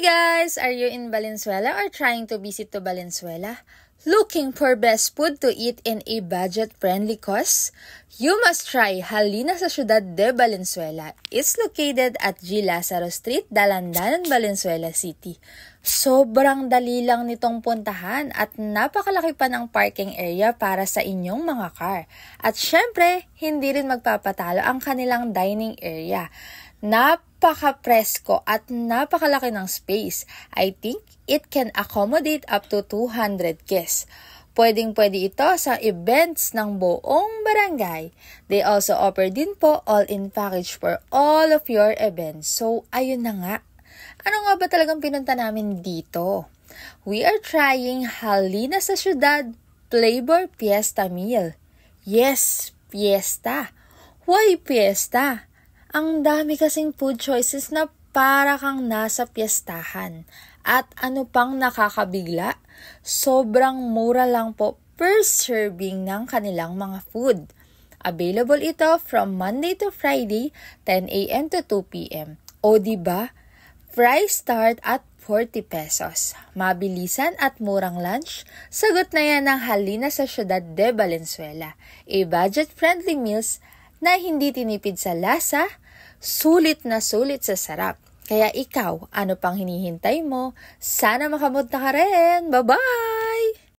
guys! Are you in Valenzuela or trying to visit to Valenzuela? Looking for best food to eat in a budget-friendly cost? You must try Halina sa Ciudad de Valenzuela. It's located at G. Lazaro Street, Dalandanan, Valenzuela City. Sobrang dali lang nitong puntahan at napakalaki pa ng parking area para sa inyong mga car. At syempre, hindi rin magpapatalo ang kanilang dining area. Napaka-presko at napakalaki ng space. I think it can accommodate up to 200 guests. Pwedeng-pwede ito sa events ng buong barangay. They also offer din po all-in package for all of your events. So, ayun na nga. Ano nga ba talagang pinunta namin dito? We are trying Halina sa Ciudad Flavor Fiesta Meal. Yes, fiesta. Why fiesta? Ang dami kasing food choices na para kang nasa piyestahan. At ano pang nakakabigla, sobrang mura lang po per serving ng kanilang mga food. Available ito from Monday to Friday, 10 a.m. to 2 p.m. O diba? Fries start at 40 pesos. Mabilisan at murang lunch, sagot na yan ng Halina sa Ciudad de Valenzuela. A budget-friendly meals na hindi tinipid sa lasa, sulit na sulit sa sarap. Kaya ikaw, ano pang hinihintay mo? Sana makamunta ka rin. Bye-bye!